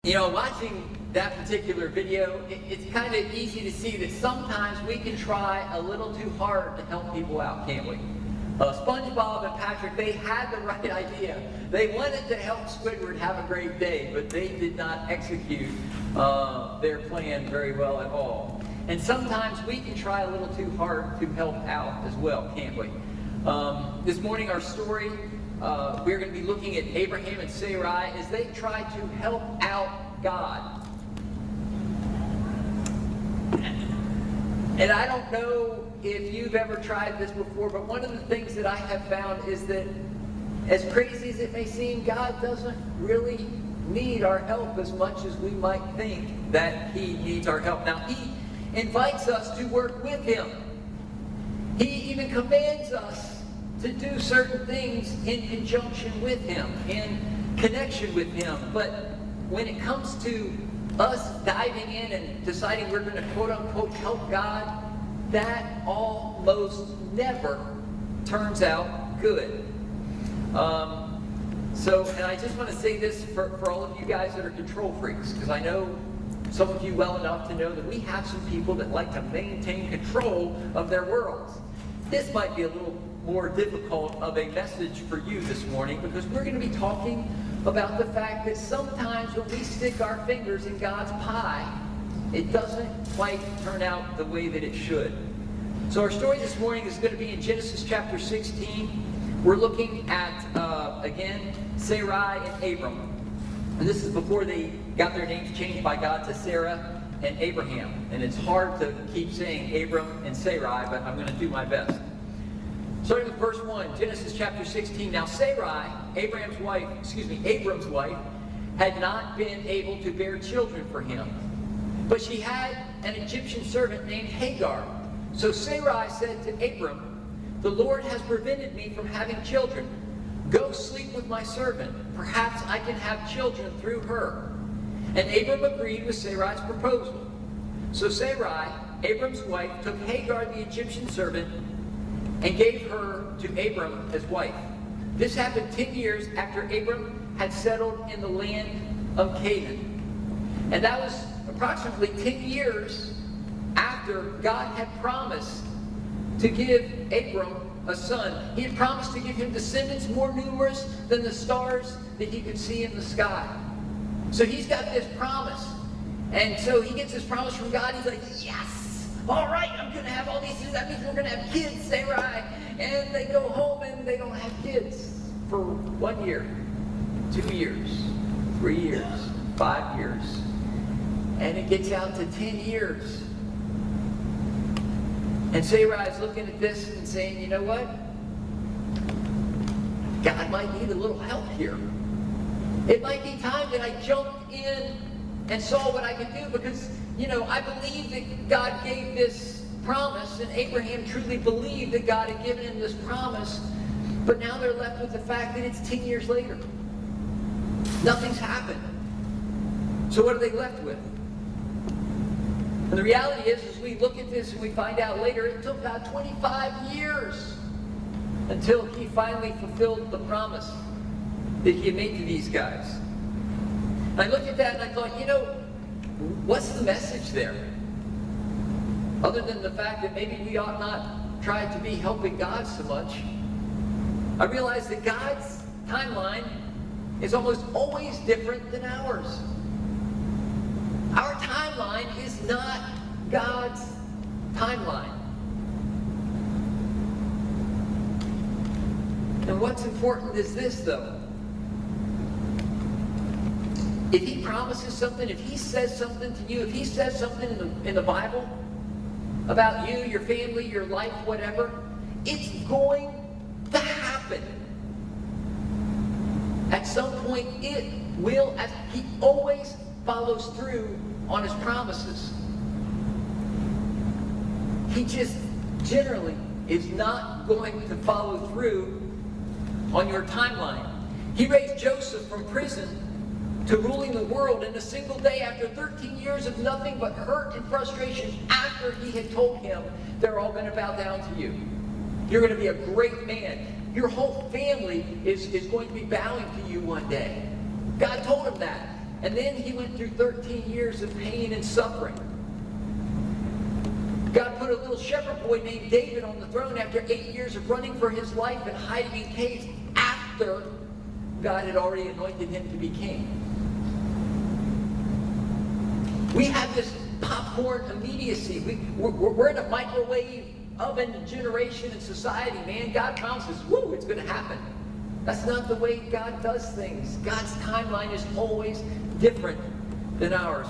You know, watching that particular video, it's kind of easy to see that sometimes we can try a little too hard to help people out, can't we? SpongeBob and Patrick, they had the right idea. They wanted to help Squidward have a great day, but they did not execute their plan very well at all. And sometimes we can try a little too hard to help out as well, can't we? This morning, our story, we're going to be looking at Abraham and Sarai as they try to help out God. And I don't know if you've ever tried this before, but one of the things that I have found is that, as crazy as it may seem, God doesn't really need our help as much as we might think that He needs our help. Now, He invites us to work with Him. He even commands us to do certain things in conjunction with Him, in connection with Him. But when it comes to us diving in and deciding we're going to quote-unquote help God, that almost never turns out good. And I just want to say this for all of you guys that are control freaks, because I know some of you well enough to know that we have some people that like to maintain control of their worlds. This might be a little more difficult of a message for you this morning, because we're going to be talking about the fact that sometimes when we stick our fingers in God's pie, it doesn't quite turn out the way that it should. So our story this morning is going to be in Genesis chapter 16. We're looking at, again, Sarai and Abram. And this is before they got their names changed by God to Sarah and Abraham. And it's hard to keep saying Abram and Sarai, but I'm going to do my best. Starting with verse 1, Genesis chapter 16. Now Sarai, Abram's wife, had not been able to bear children for him. But she had an Egyptian servant named Hagar. So Sarai said to Abram, "The Lord has prevented me from having children. Go sleep with my servant. Perhaps I can have children through her." And Abram agreed with Sarai's proposal. So Sarai, Abram's wife, took Hagar the Egyptian servant and gave her to Abram as wife. This happened 10 years after Abram had settled in the land of Canaan. And that was approximately 10 years after God had promised to give Abram a son. He had promised to give him descendants more numerous than the stars that he could see in the sky. So he's got this promise. And so he gets this promise from God. He's like, yes! All right, I'm going to have all these things. That means we're going to have kids, Sarai. And they go home and they don't have kids for 1 year, 2 years, 3 years, 5 years. And it gets out to 10 years. And Sarai's looking at this and saying, you know what? God might need a little help here. It might be time that I jumped in and saw what I could do, because, I believe that God gave this promise, and Abraham truly believed that God had given him this promise, but now they're left with the fact that it's 10 years later. Nothing's happened. So what are they left with? And the reality is, as we look at this and we find out later, it took God 25 years until he finally fulfilled the promise that he had made to these guys. And I looked at that and I thought, what's the message there? Other than the fact that maybe we ought not try to be helping God so much, I realized that God's timeline is almost always different than ours. Our timeline is not God's timeline. And what's important is this, though. If he promises something, if he says something to you, if he says something in the Bible about you, your family, your life, whatever, it's going to happen. At some point, it will. He always follows through on his promises. He just generally is not going to follow through on your timeline. He raised Joseph from prison to ruling the world in a single day after 13 years of nothing but hurt and frustration, after he had told him, they're all going to bow down to you. You're going to be a great man. Your whole family is going to be bowing to you one day. God told him that. And then he went through 13 years of pain and suffering. God put a little shepherd boy named David on the throne after 8 years of running for his life and hiding in caves after God had already anointed him to be king. We have this popcorn immediacy. We're in a microwave oven generation and society, man. God promises, woo, it's going to happen. That's not the way God does things. God's timeline is always different than ours.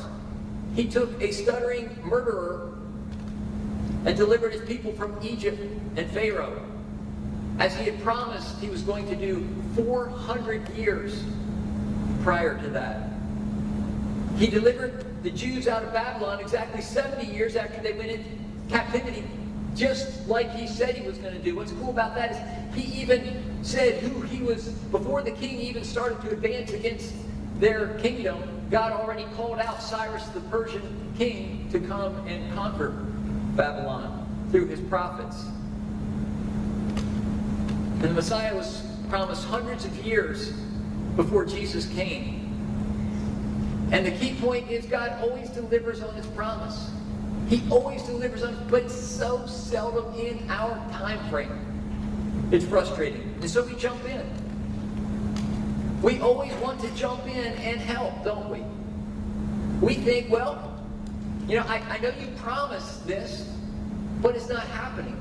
He took a stuttering murderer and delivered his people from Egypt and Pharaoh, as he had promised he was going to do 400 years prior to that. He delivered the Jews out of Babylon exactly 70 years after they went into captivity, just like he said he was going to do. What's cool about that is he even said who he was, before the king even started to advance against their kingdom, God already called out Cyrus the Persian king to come and conquer Babylon through his prophets. And the Messiah was promised hundreds of years before Jesus came. And the key point is God always delivers on his promise. He always delivers on it, but so seldom in our time frame. It's frustrating. And so we jump in. We always want to jump in and help, don't we? We think, well, I know you promised this, but it's not happening.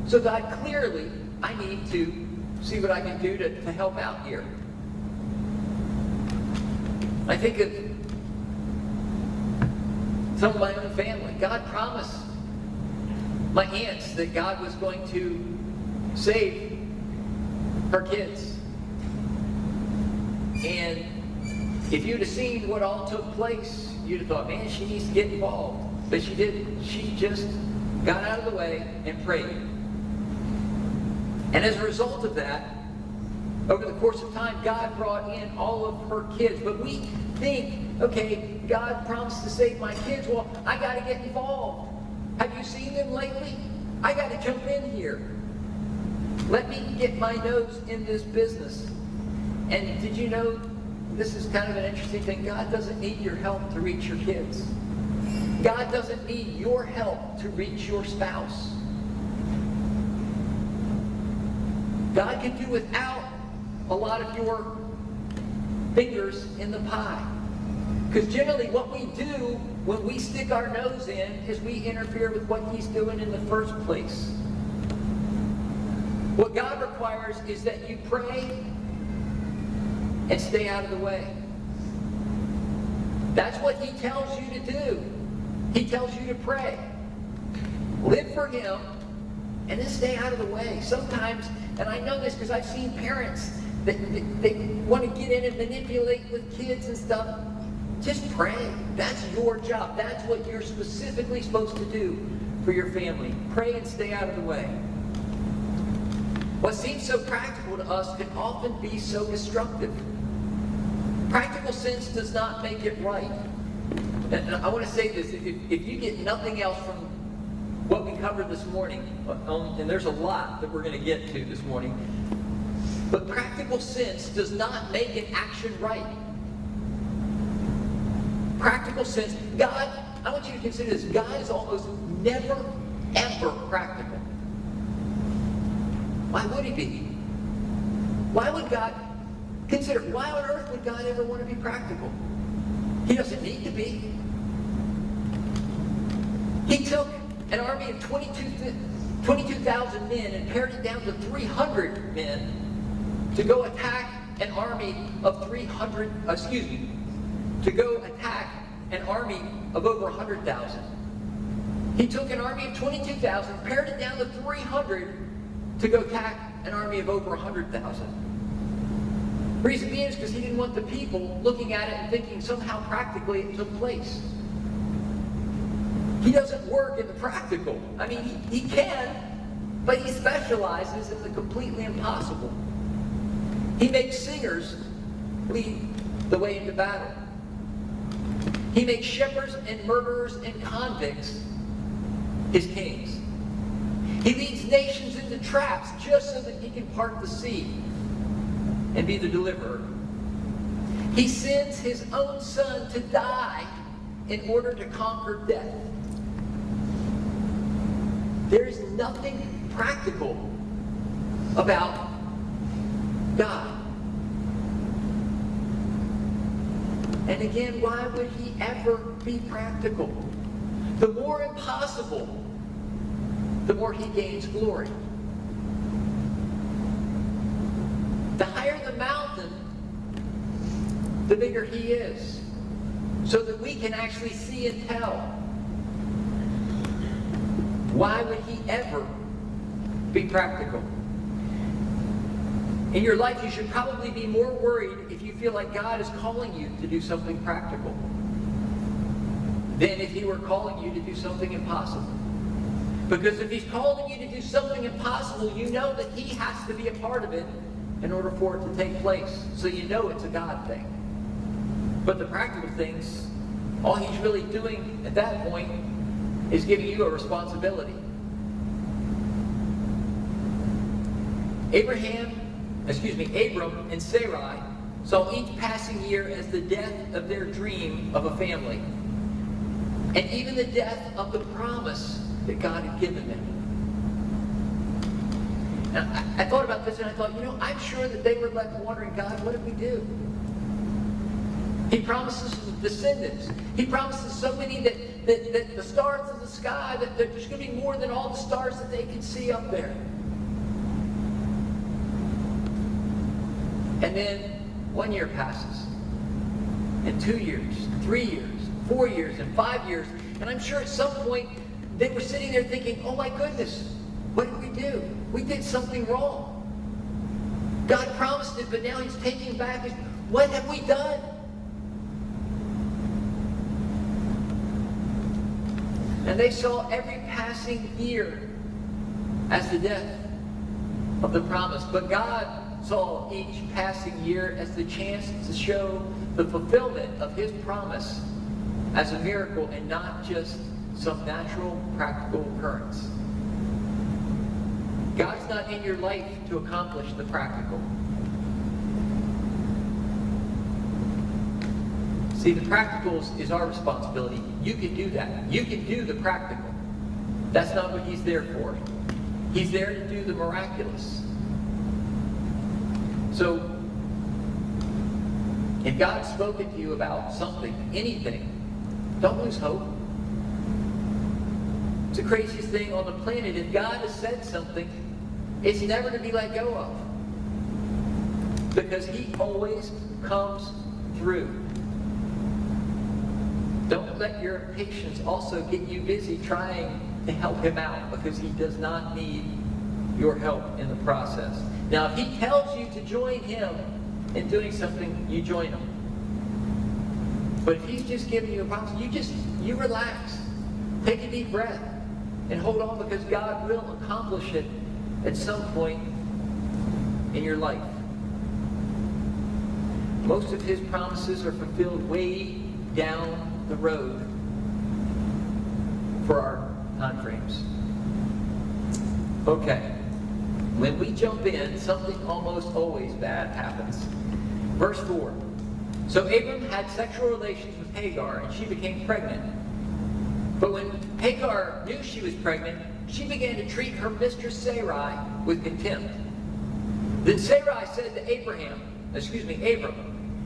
So God, clearly, I need to see what I can do to help out here. I think of some of my own family. God promised my aunts that God was going to save her kids. And if you'd have seen what all took place, you'd have thought, man, she needs to get involved. But she didn't. She just got out of the way and prayed. And as a result of that, over the course of time, God brought in all of her kids. But we think, okay, God promised to save my kids. Well, I got to get involved. Have you seen them lately? I got to jump in here. Let me get my nose in this business. And did you know, this is kind of an interesting thing, God doesn't need your help to reach your kids. God doesn't need your help to reach your spouse. God can do without a lot of your fingers in the pie. Because generally what we do when we stick our nose in is we interfere with what he's doing in the first place. What God requires is that you pray and stay out of the way. That's what he tells you to do. He tells you to pray. Live for him and then stay out of the way. Sometimes, and I know this because I've seen parents that they want to get in and manipulate with kids and stuff. Just pray. That's your job. That's what you're specifically supposed to do for your family. Pray and stay out of the way. What seems so practical to us can often be so destructive. Practical sense does not make it right. And I want to say this, if you get nothing else from what we covered this morning, and there's a lot that we're going to get to this morning, but practical sense does not make an action right. Practical sense, God, I want you to consider this, God is almost never, ever practical. Why would he be? Why would God consider, why on earth would God ever want to be practical? He doesn't need to be. He took an army of 22,000 men and pared it down to 300 men to go attack an army of to go attack an army of over 100,000. He took an army of 22,000, pared it down to 300 to go attack an army of over 100,000. Reason being is because he didn't want the people looking at it and thinking somehow practically it took place. He doesn't work in the practical. I mean, he can, but he specializes in the completely impossible. He makes singers lead the way into battle. He makes shepherds and murderers and convicts his kings. He leads nations into traps just so that he can part the sea and be the deliverer. He sends his own son to die in order to conquer death. There is nothing practical about God. And again, why would he ever be practical? The more impossible, the more he gains glory. The higher the mountain, the bigger he is, so that we can actually see and tell. Why would he ever be practical? In your life, you should probably be more worried if you feel like God is calling you to do something practical than if he were calling you to do something impossible. Because if he's calling you to do something impossible, you know that he has to be a part of it in order for it to take place. So you know it's a God thing. But the practical things, all he's really doing at that point is giving you a responsibility. Abram and Sarai saw each passing year as the death of their dream of a family, and even the death of the promise that God had given them. Now, I thought about this and I thought, I'm sure that they were left wondering, God, what did we do? He promises descendants. He promises so many that the stars in the sky, that there's going to be more than all the stars that they can see up there. And then 1 year passes, and 2 years, 3 years, 4 years, and 5 years. And I'm sure at some point they were sitting there thinking, oh my goodness, what did we do? We did something wrong. God promised it, but now he's taking back. What have we done? And they saw every passing year as the death of the promise. But God saw each passing year as the chance to show the fulfillment of his promise as a miracle and not just some natural, practical occurrence. God's not in your life to accomplish the practical. See, the practical is our responsibility. You can do that. You can do the practical. That's not what he's there for. He's there to do the miraculous. So, if God's spoken to you about something, anything, don't lose hope. It's the craziest thing on the planet. If God has said something, it's never to be let go of. Because he always comes through. Don't let your impatience also get you busy trying to help him out, because he does not need your help in the process. Now, if he tells you to join him in doing something, you join him. But if he's just giving you a promise, you relax. Take a deep breath and hold on, because God will accomplish it at some point in your life. Most of his promises are fulfilled way down the road for our time frames. Okay. When we jump in, something almost always bad happens. Verse 4. So Abram had sexual relations with Hagar, and she became pregnant. But when Hagar knew she was pregnant, she began to treat her mistress Sarai with contempt. Then Sarai said to Abram,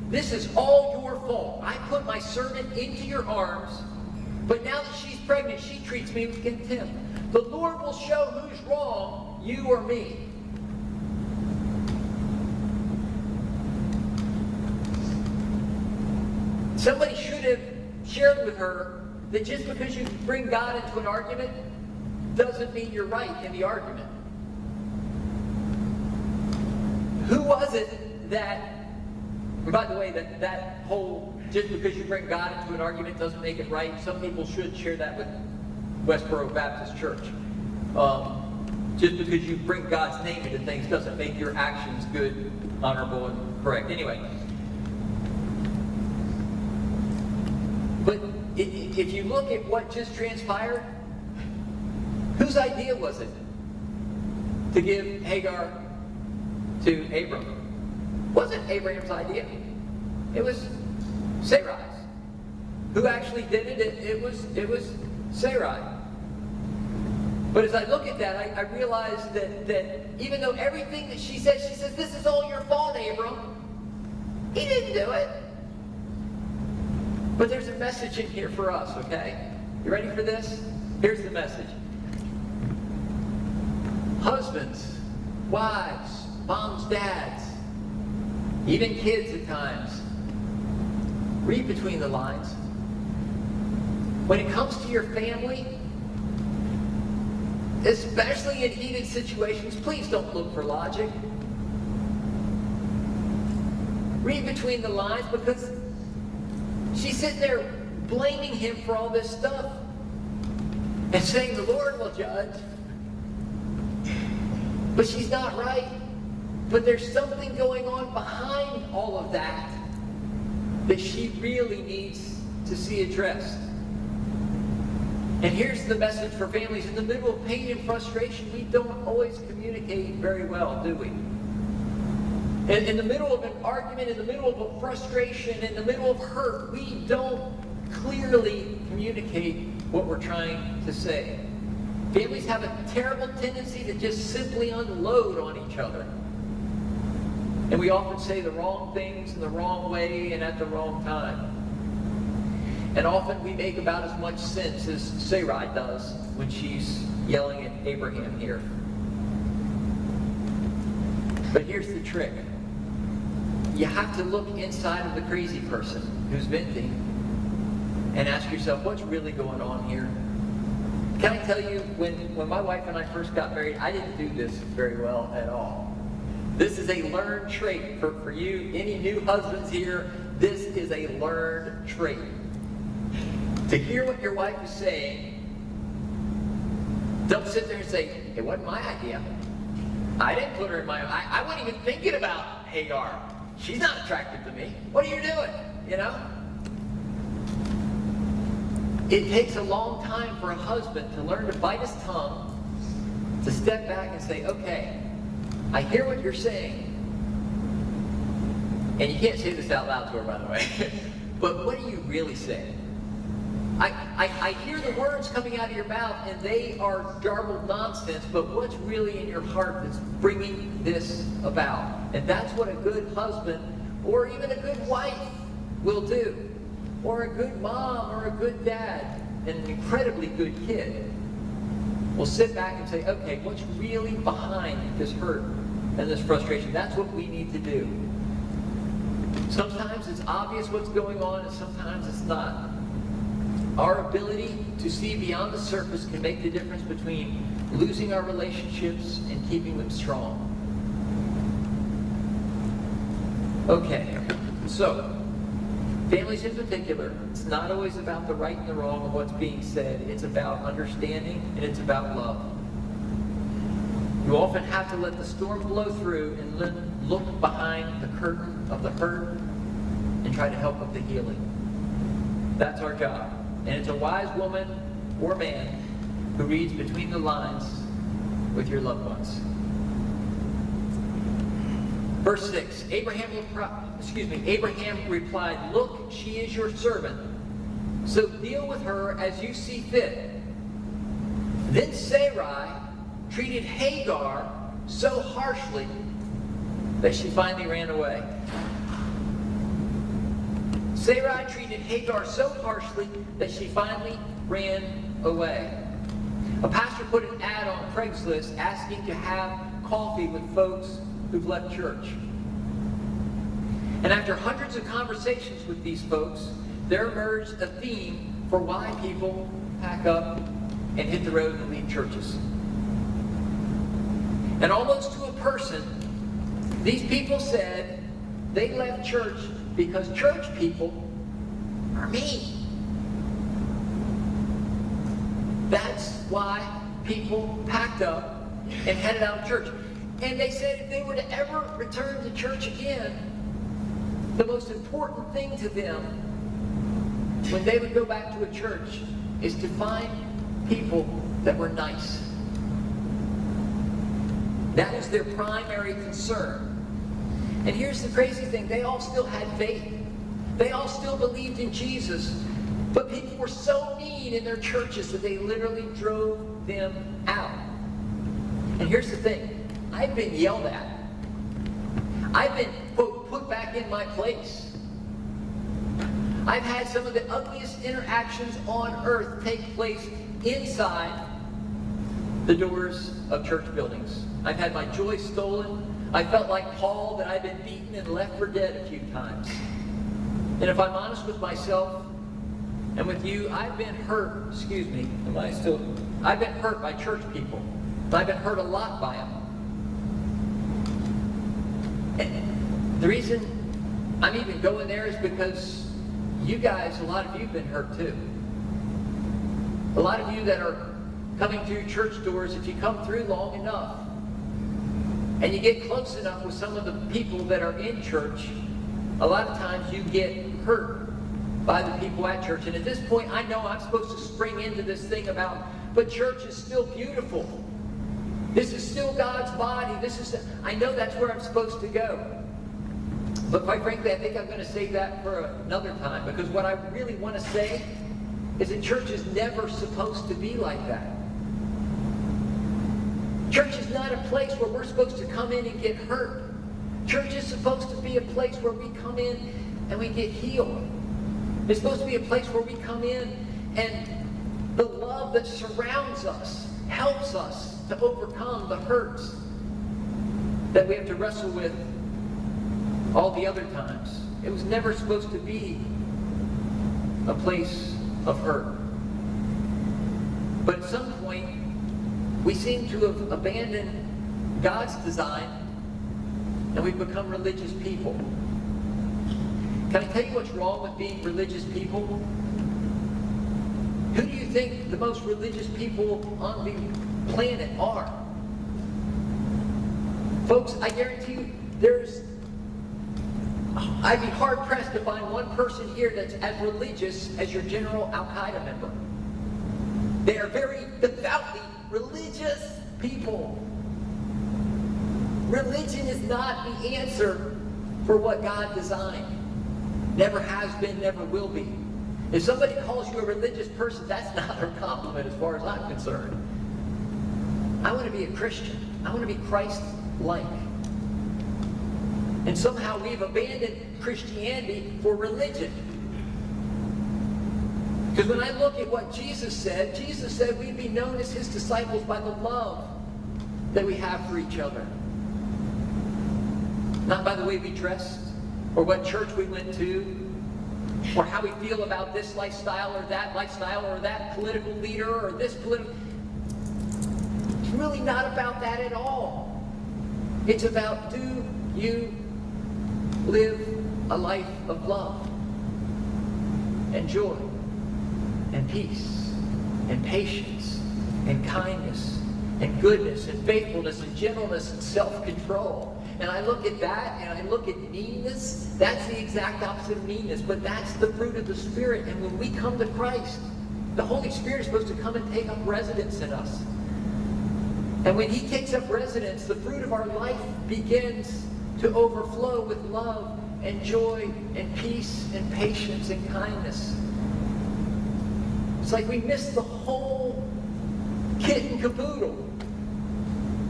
this is all your fault. I put my servant into your arms, but now that she's pregnant, she treats me with contempt. The Lord will show who's wrong, you or me. Somebody should have shared with her that just because you bring God into an argument doesn't mean you're right in the argument. Who was it that, and by the way, that whole, just because you bring God into an argument doesn't make it right, some people should share that with Westboro Baptist Church. Just because you bring God's name into things doesn't make your actions good, honorable, and correct. Anyway. But if you look at what just transpired, whose idea was it to give Hagar to Abram? It wasn't Abraham's idea. It was Sarai's. Who actually did it? It was Sarai. But as I look at that, I realize that even though everything that she says, this is all your fault, Abram. He didn't do it. But there's a message in here for us, okay? You ready for this? Here's the message. Husbands, wives, moms, dads, even kids at times, read between the lines. When it comes to your family, especially in heated situations, please don't look for logic. Read between the lines, because she's sitting there blaming him for all this stuff and saying the Lord will judge. But she's not right. But there's something going on behind all of that that she really needs to see addressed. And here's the message for families. In the middle of pain and frustration, we don't always communicate very well, do we? And in the middle of an argument, in the middle of a frustration, in the middle of hurt, we don't clearly communicate what we're trying to say. Families have a terrible tendency to just simply unload on each other. And we often say the wrong things in the wrong way and at the wrong time. And often we make about as much sense as Sarai does when she's yelling at Abraham here. But here's the trick. You have to look inside of the crazy person who's venting and ask yourself, what's really going on here? Can I tell you, when my wife and I first got married, I didn't do this very well at all. This is a learned trait for you, any new husbands here. This is a learned trait. To hear what your wife is saying, don't sit there and say, it wasn't my idea. I didn't put her in my, I wasn't even thinking about Hagar. She's not attractive to me. What are you doing? You know? It takes a long time for a husband to learn to bite his tongue, to step back and say, okay, I hear what you're saying. And you can't say this out loud to her, by the way. But what are you really saying? I hear the words coming out of your mouth, and they are garbled nonsense, but what's really in your heart that's bringing this about? And that's what a good husband, or even a good wife, will do. Or a good mom, or a good dad, and an incredibly good kid will sit back and say, okay, what's really behind this hurt and this frustration? That's what we need to do. Sometimes it's obvious what's going on, and sometimes it's not. Our ability to see beyond the surface can make the difference between losing our relationships and keeping them strong. Okay, so families in particular, it's not always about the right and the wrong of what's being said. It's about understanding, and it's about love. You often have to let the storm blow through and then look behind the curtain of the hurt and try to help with the healing. That's our job. And it's a wise woman or man who reads between the lines with your loved ones. Verse 6, Abraham replied, look, she is your servant, so deal with her as you see fit. Then Sarai treated Hagar so harshly that she finally ran away. Sarai treated Hagar so harshly that she finally ran away. A pastor put an ad on Craigslist asking to have coffee with folks who've left church. And after hundreds of conversations with these folks, there emerged a theme for why people pack up and hit the road and leave churches. And almost to a person, these people said they left church because church people are mean. That's why people packed up and headed out of church. And they said if they were to ever return to church again, the most important thing to them when they would go back to a church is to find people that were nice. That was their primary concern. And here's the crazy thing, they all still had faith. They all still believed in Jesus. But people were so mean in their churches that they literally drove them out. And here's the thing. I've been yelled at. I've been, quote, put back in my place. I've had some of the ugliest interactions on earth take place inside the doors of church buildings. I've had my joy stolen. I felt like Paul, that I've been beaten and left for dead a few times. And if I'm honest with myself and with you, I've been hurt, I've been hurt by church people. I've been hurt a lot by them. And the reason I'm even going there is because you guys, a lot of you have been hurt too. A lot of you that are coming through church doors, if you come through long enough and you get close enough with some of the people that are in church, a lot of times you get hurt by the people at church. And at this point, I know I'm supposed to spring into this thing about, but church is still beautiful. This is still God's body. I know that's where I'm supposed to go. But quite frankly, I think I'm going to save that for another time, because what I really want to say is that church is never supposed to be like that. Church is not a place where we're supposed to come in and get hurt. Church is supposed to be a place where we come in and we get healed. It's supposed to be a place where we come in and the love that surrounds us helps us to overcome the hurts that we have to wrestle with all the other times. It was never supposed to be a place of hurt. But at some point, we seem to have abandoned God's design and we've become religious people. Can I tell you what's wrong with being religious people? Who do you think the most religious people on the planet are? Folks, I guarantee you, I'd be hard-pressed to find one person here that's as religious as your general Al-Qaeda member. They are very devoutly religious people. Religion is not the answer for what God designed. Never has been, never will be. If somebody calls you a religious person, that's not a compliment as far as I'm concerned. I want to be a Christian. I want to be Christ-like. And somehow we've abandoned Christianity for religion. Because when I look at what Jesus said we'd be known as his disciples by the love that we have for each other. Not by the way we dressed, or what church we went to, or how we feel about this lifestyle, or that political leader, or this political... It's really not about that at all. It's about, do you live a life of love and joy and peace and patience and kindness and goodness and faithfulness and gentleness and self-control? And I look at that and I look at meanness. That's the exact opposite of meanness, but that's the fruit of the Spirit. And when we come to Christ, the Holy Spirit is supposed to come and take up residence in us. And when he takes up residence, the fruit of our life begins to overflow with love and joy and peace and patience and kindness. It's like we miss the whole kit and caboodle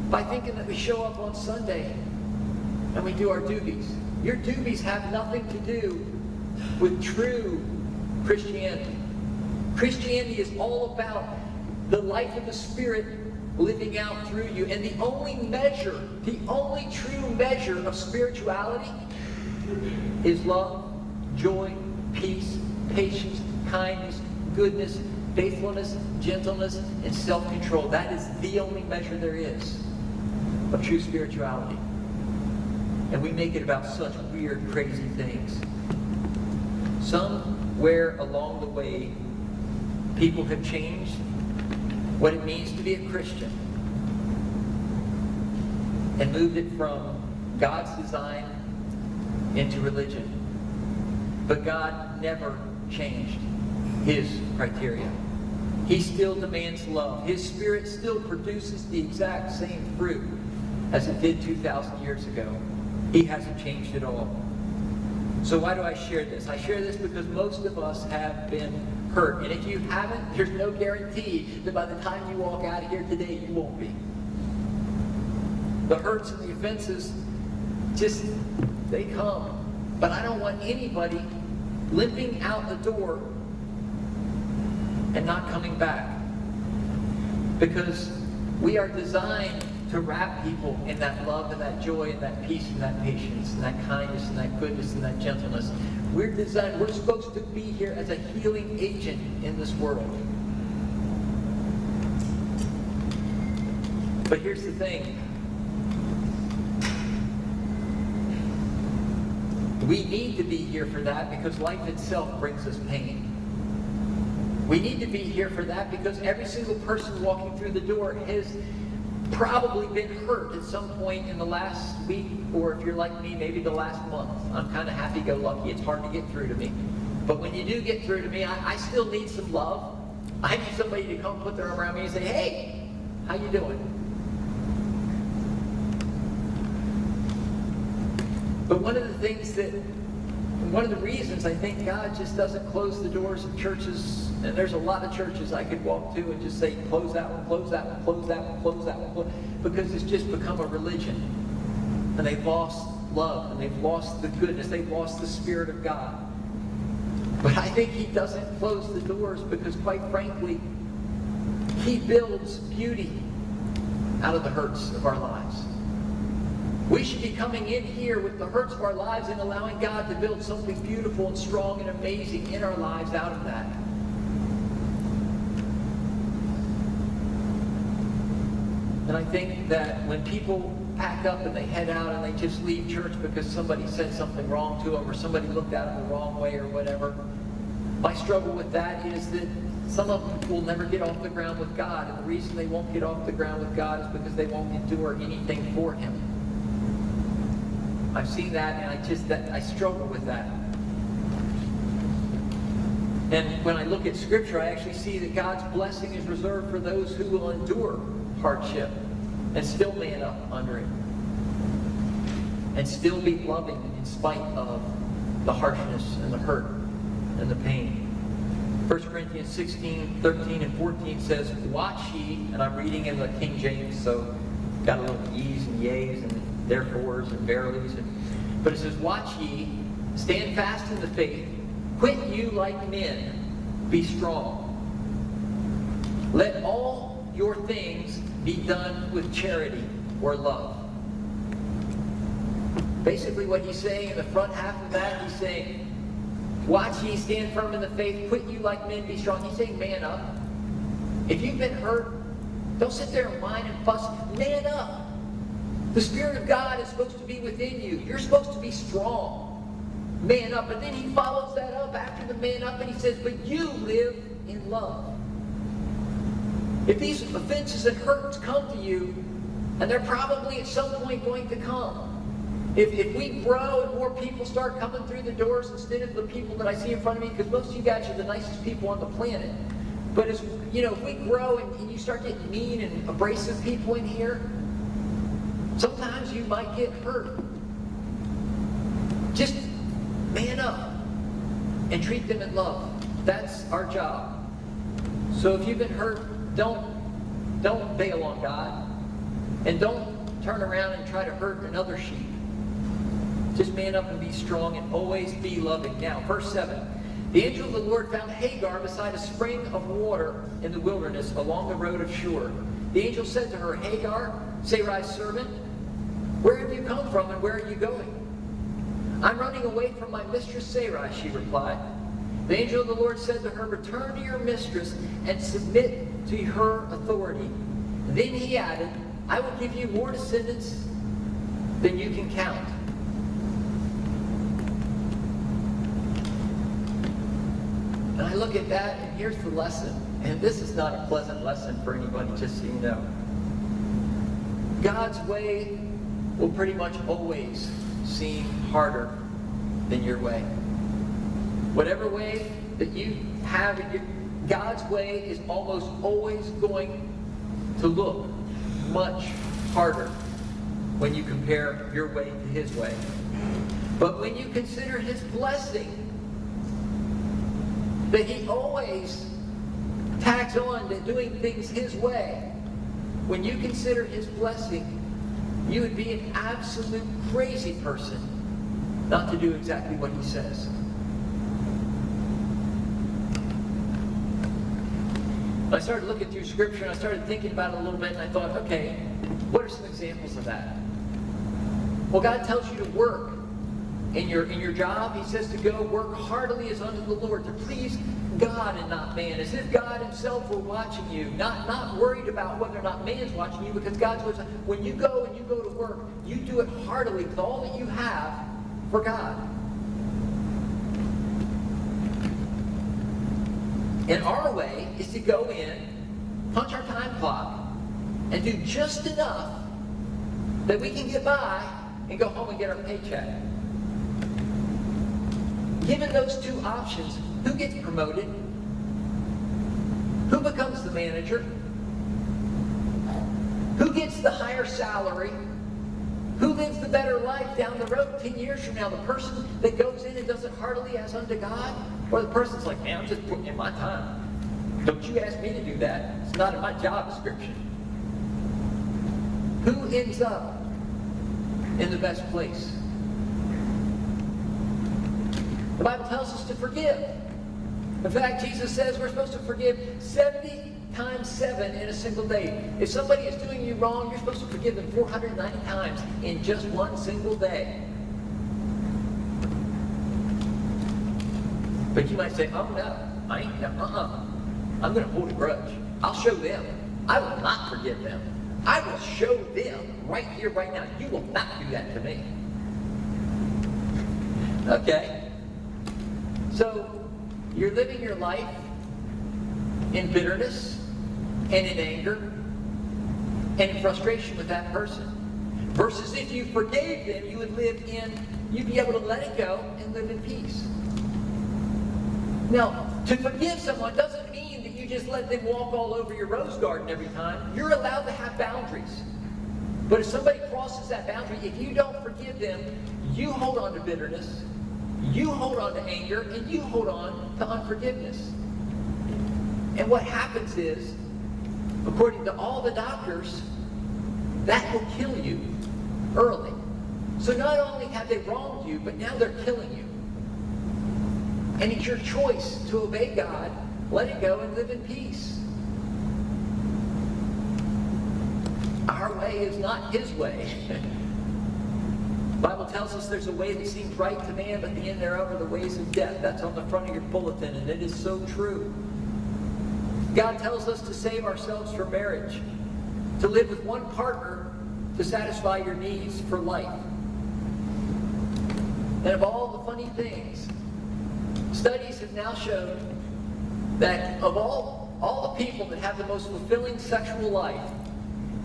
by thinking that we show up on Sunday and we do our doobies. Your doobies have nothing to do with true Christianity. Christianity is all about the life of the Spirit living out through you. And the only true measure of spirituality is love, joy, peace, patience, kindness, goodness, faithfulness, gentleness, and self-control. That is the only measure there is of true spirituality. And we make it about such weird, crazy things. Somewhere along the way, people have changed what it means to be a Christian and moved it from God's design into religion. But God never changed his criteria. He still demands love. His Spirit still produces the exact same fruit as it did 2,000 years ago. He hasn't changed at all. So why do I share this? I share this because most of us have been hurt. And if you haven't, there's no guarantee that by the time you walk out of here today, you won't be. The hurts and the offenses, they come. But I don't want anybody limping out the door and not coming back. Because we are designed to wrap people in that love and that joy and that peace and that patience and that kindness and that goodness and that gentleness. We're supposed to be here as a healing agent in this world. But here's the thing. We need to be here for that because life itself brings us pain. We need to be here for that because every single person walking through the door has probably been hurt at some point in the last week, or if you're like me, maybe the last month. I'm kind of happy-go-lucky. It's hard to get through to me. But when you do get through to me, I still need some love. I need somebody to come put their arm around me and say, hey, how you doing? But one of the reasons I think God just doesn't close the doors of churches, and there's a lot of churches I could walk to and just say, close that one, close that one, close that one, close that one, because it's just become a religion. And they've lost love, and they've lost the goodness, they've lost the Spirit of God. But I think He doesn't close the doors because, quite frankly, He builds beauty out of the hurts of our lives. We should be coming in here with the hurts of our lives and allowing God to build something beautiful and strong and amazing in our lives out of that. And I think that when people pack up and they head out and they just leave church because somebody said something wrong to them or somebody looked at them the wrong way or whatever, my struggle with that is that some of them will never get off the ground with God. And the reason they won't get off the ground with God is because they won't endure anything for Him. I've seen that, and I struggle with that. And when I look at Scripture, I actually see that God's blessing is reserved for those who will endure hardship and still man up under it. And still be loving in spite of the harshness and the hurt and the pain. 1 Corinthians 16, 13, and 14 says, watch ye, and I'm reading in the King James, so got a little e's and yeas and therefores and verilies. But it says, watch ye, stand fast in the faith, quit you like men, be strong. Let all your things be done with charity or love. Basically what he's saying in the front half of that, he's saying, watch ye, stand firm in the faith, quit you like men, be strong. He's saying man up. If you've been hurt, don't sit there and whine and fuss. Man up. The Spirit of God is supposed to be within you. You're supposed to be strong. Man up. And then he follows that up after the man up and he says, but you live in love. If these offenses and hurts come to you, and they're probably at some point going to come, if we grow and more people start coming through the doors instead of the people that I see in front of me, because most of you guys are the nicest people on the planet. But as you know, if we grow and you start getting mean and abrasive people in here, sometimes you might get hurt. Just man up and treat them in love. That's our job. So if you've been hurt, don't bail on God. And don't turn around and try to hurt another sheep. Just man up and be strong and always be loving. Now, verse 7. The angel of the Lord found Hagar beside a spring of water in the wilderness along the road of Shur. The angel said to her, Hagar, Sarai's servant, where have you come from and where are you going? I'm running away from my mistress Sarai, she replied. The angel of the Lord said to her, return to your mistress and submit to her authority. Then he added, I will give you more descendants than you can count. And I look at that, and here's the lesson. And this is not a pleasant lesson for anybody, just so you know. God's way will pretty much always seem harder than your way. Whatever way that you have, God's way is almost always going to look much harder when you compare your way to His way. But when you consider his blessing, that he always tacks on to doing things his way, when you consider his blessing, you would be an absolute crazy person not to do exactly what he says. I started looking through Scripture and I started thinking about it a little bit, and I thought, okay, what are some examples of that? Well, God tells you to work in your job. He says to go work heartily as unto the Lord, to please God and not man, as if God himself were watching you, not worried about whether or not man's watching you, because God's watching. When you go to work, you do it heartily with all that you have for God. And our way is to go in, punch our time clock, and do just enough that we can get by and go home and get our paycheck. Given those two options, who gets promoted? Who becomes the manager? Who gets the higher salary? Who lives the better life down the road 10 years from now? The person that goes in and does it heartily as unto God? Or the person's like, man, I'm just putting in my time. Don't you ask me to do that. It's not in my job description. Who ends up in the best place? The Bible tells us to forgive. In fact, Jesus says we're supposed to forgive 70 times 7 in a single day. If somebody is doing you wrong, you're supposed to forgive them 490 times in just one single day. But you might say, oh no, I ain't, I'm going to hold a grudge. I'll show them. I will not forgive them. I will show them right here, right now. You will not do that to me. Okay. So, you're living your life in bitterness and in anger and in frustration with that person. Versus if you forgave them, you'd be able to let it go and live in peace. Now, to forgive someone doesn't mean that you just let them walk all over your rose garden every time. You're allowed to have boundaries. But if somebody crosses that boundary, if you don't forgive them, you hold on to bitterness, you hold on to anger, and you hold on to unforgiveness. And what happens is, according to all the doctors, that will kill you early. So not only have they wronged you, but now they're killing you. And it's your choice to obey God, let it go, and live in peace. Our way is not his way. The Bible tells us there's a way that seems right to man, but the end thereof are the ways of death. That's on the front of your bulletin, and it is so true. God tells us to save ourselves for marriage, to live with one partner to satisfy your needs for life. And of all the funny things, studies have now shown that of all the people that have the most fulfilling sexual life,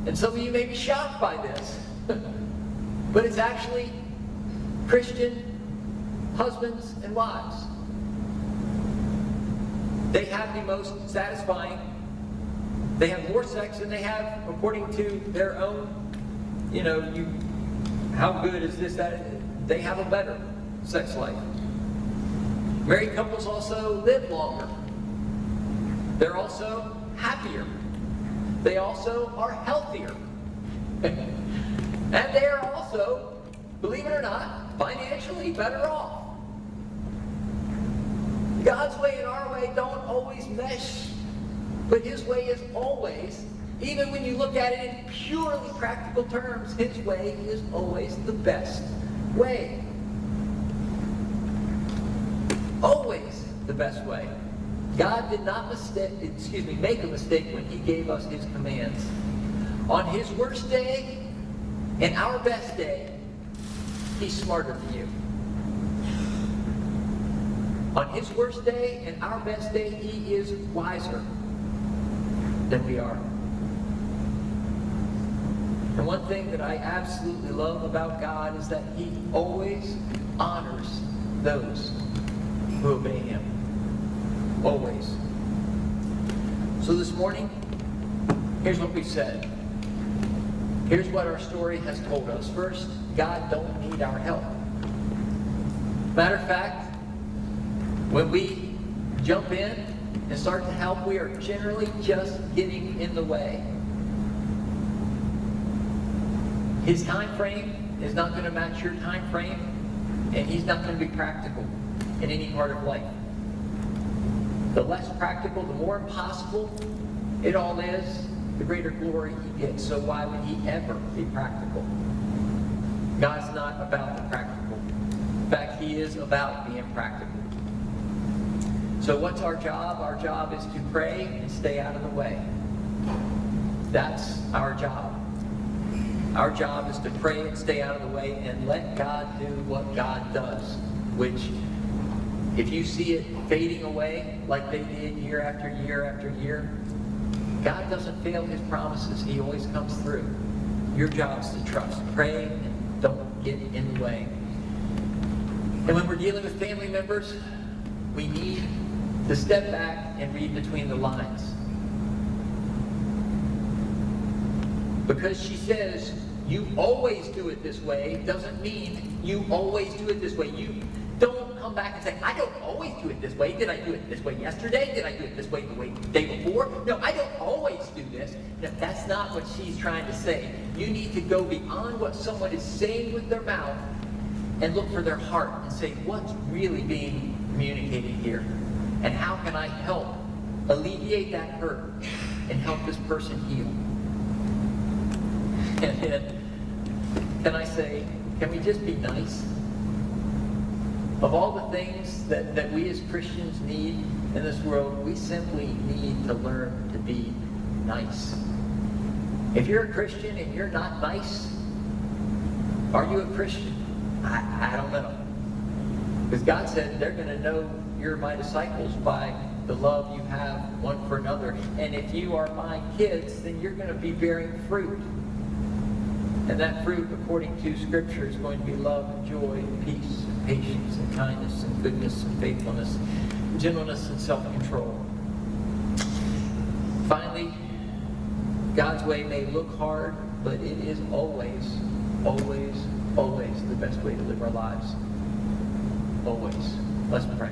and some of you may be shocked by this, but it's actually Christian husbands and wives. They have the most satisfying, they have more sex than they have, according to their own, how good is this, that, they have a better sex life. Married couples also live longer. They're also happier. They also are healthier. And they are also, believe it or not, financially better off. God's way and our way don't always mesh, but his way is always, even when you look at it in purely practical terms, his way is always the best way. Always the best way. God did not make a mistake when he gave us his commands. On his worst day and our best day, he's smarter than you. On his worst day and our best day, he is wiser than we are. And one thing that I absolutely love about God is that he always honors those who obey him. Always. So this morning, here's what we said. Here's what our story has told us. First, God don't need our help. Matter of fact, when we jump in and start to help, we are generally just getting in the way. His time frame is not going to match your time frame, and he's not going to be practical in any part of life. The less practical, the more impossible it all is, the greater glory he gets. So why would he ever be practical? God's not about the practical. In fact, he is about being practical. So what's our job? Our job is to pray and stay out of the way. That's our job. Our job is to pray and stay out of the way and let God do what God does, which, if you see it fading away like they did year after year after year, God doesn't fail his promises. He always comes through. Your job is to trust. Pray and don't get in the way. And when we're dealing with family members, we need to step back and read between the lines. Because she says, you always do it this way, doesn't mean you always do it this way. You don't come back and say, I don't always do it this way. Did I do it this way yesterday? Did I do it this way the day before? No, I don't always do this. No, that's not what she's trying to say. You need to go beyond what someone is saying with their mouth and look for their heart and say, what's really being communicated here? And how can I help alleviate that hurt and help this person heal? And then, can I say, can we just be nice? Of all the things that we as Christians need in this world, we simply need to learn to be nice. If you're a Christian and you're not nice, are you a Christian? I don't know. Because God said they're going to know you're my disciples by the love you have one for another. And if you are my kids, then you're going to be bearing fruit. And that fruit, according to Scripture, is going to be love and joy and peace and patience and kindness and goodness and faithfulness, gentleness and self-control. Finally, God's way may look hard, but it is always, always, always the best way to live our lives. Always. Let's pray.